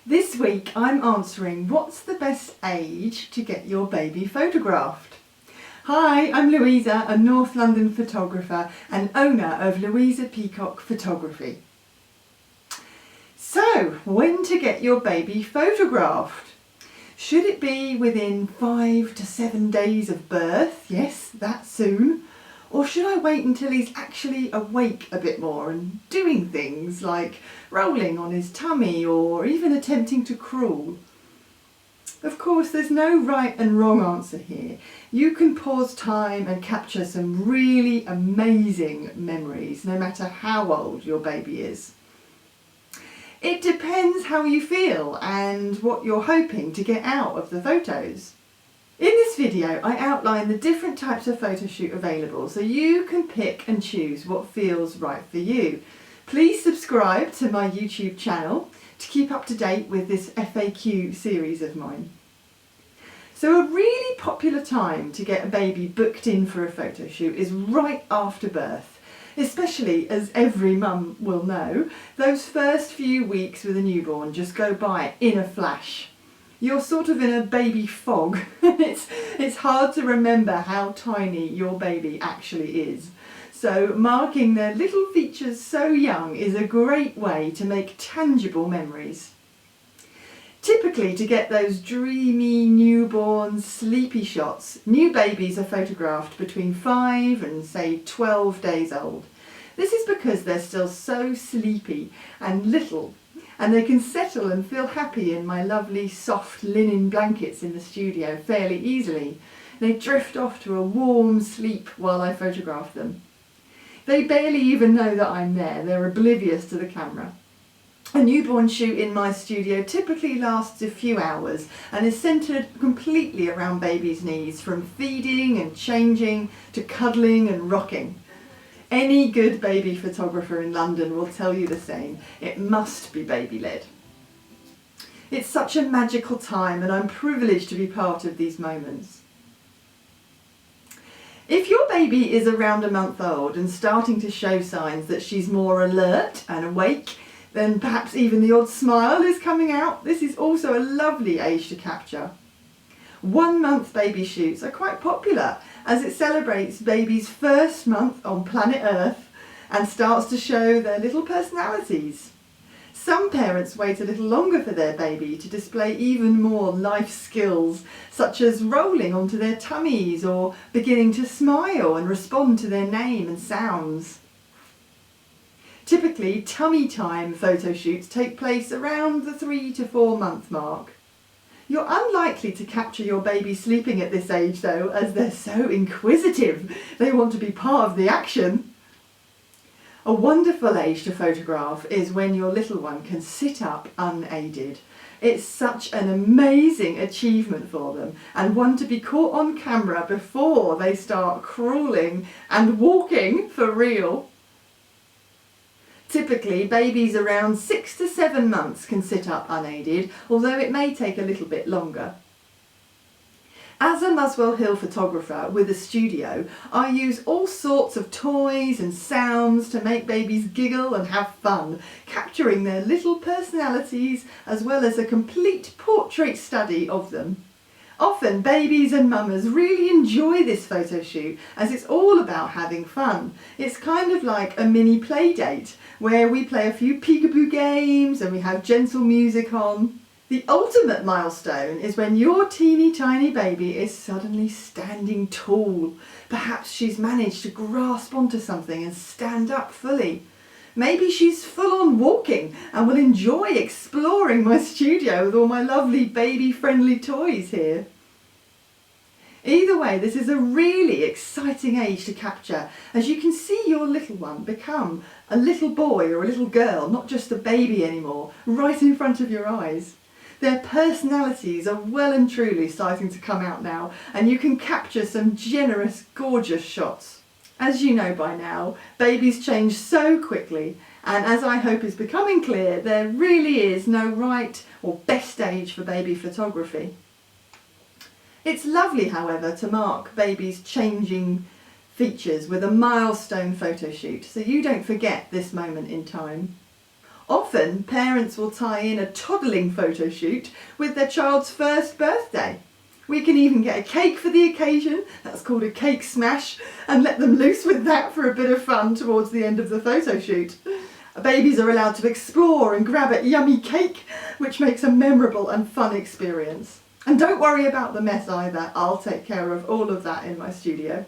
This week I'm answering what's the best age to get your baby photographed. Hi, I'm Louisa, a North London photographer and owner of Louisa Peacock Photography. So, when to get your baby photographed? Should it be within 5 to 7 days of birth? Yes, that soon. Or should I wait until he's actually awake a bit more and doing things like rolling on his tummy or even attempting to crawl? Of course, there's no right and wrong answer here. You can pause time and capture some really amazing memories, no matter how old your baby is. It depends how you feel and what you're hoping to get out of the photos. In this video, I outline the different types of photo shoot available so you can pick and choose what feels right for you. Please subscribe to my YouTube channel to keep up to date with this FAQ series of mine. So a really popular time to get a baby booked in for a photo shoot is right after birth, especially, as every mum will know, those first few weeks with a newborn just go by in a flash. You're sort of in a baby fog. It's hard to remember how tiny your baby actually is. So marking their little features so young is a great way to make tangible memories. Typically, to get those dreamy newborn sleepy shots, new babies are photographed between 5 and say 12 days old. This is because they're still so sleepy and little, and they can settle and feel happy in my lovely soft linen blankets in the studio fairly easily. They drift off to a warm sleep while I photograph them. They barely even know that I'm there, they're oblivious to the camera. A newborn shoot in my studio typically lasts a few hours and is centred completely around baby's needs, from feeding and changing to cuddling and rocking. Any good baby photographer in London will tell you the same. It must be baby-led. It's such a magical time and I'm privileged to be part of these moments. If your baby is around a month old and starting to show signs that she's more alert and awake, then perhaps even the odd smile is coming out, this is also a lovely age to capture. 1 month baby shoots are quite popular as it celebrates baby's first month on planet Earth and starts to show their little personalities. Some parents wait a little longer for their baby to display even more life skills, such as rolling onto their tummies or beginning to smile and respond to their name and sounds. Typically, tummy time photo shoots take place around the 3 to 4 month mark. You're unlikely to capture your baby sleeping at this age though, as they're so inquisitive. They want to be part of the action. A wonderful age to photograph is when your little one can sit up unaided. It's such an amazing achievement for them, and one to be caught on camera before they start crawling and walking for real. Typically, babies around 6 to 7 months can sit up unaided, although it may take a little bit longer. As a Muswell Hill photographer with a studio, I use all sorts of toys and sounds to make babies giggle and have fun, capturing their little personalities as well as a complete portrait study of them. Often babies and mamas really enjoy this photo shoot as it's all about having fun. It's kind of like a mini play date where we play a few peekaboo games and we have gentle music on. The ultimate milestone is when your teeny tiny baby is suddenly standing tall. Perhaps she's managed to grasp onto something and stand up fully. Maybe she's full on walking and will enjoy exploring my studio with all my lovely baby-friendly toys here. Either way, this is a really exciting age to capture, as you can see your little one become a little boy or a little girl, not just a baby anymore, right in front of your eyes. Their personalities are well and truly starting to come out now, and you can capture some generous, gorgeous shots. As you know by now, babies change so quickly, and as I hope is becoming clear, there really is no right or best age for baby photography. It's lovely, however, to mark babies' changing features with a milestone photo shoot, so you don't forget this moment in time. Often parents will tie in a toddling photo shoot with their child's first birthday. We can even get a cake for the occasion, that's called a cake smash, and let them loose with that for a bit of fun towards the end of the photo shoot. Babies are allowed to explore and grab at yummy cake, which makes a memorable and fun experience. And don't worry about the mess either, I'll take care of all of that in my studio.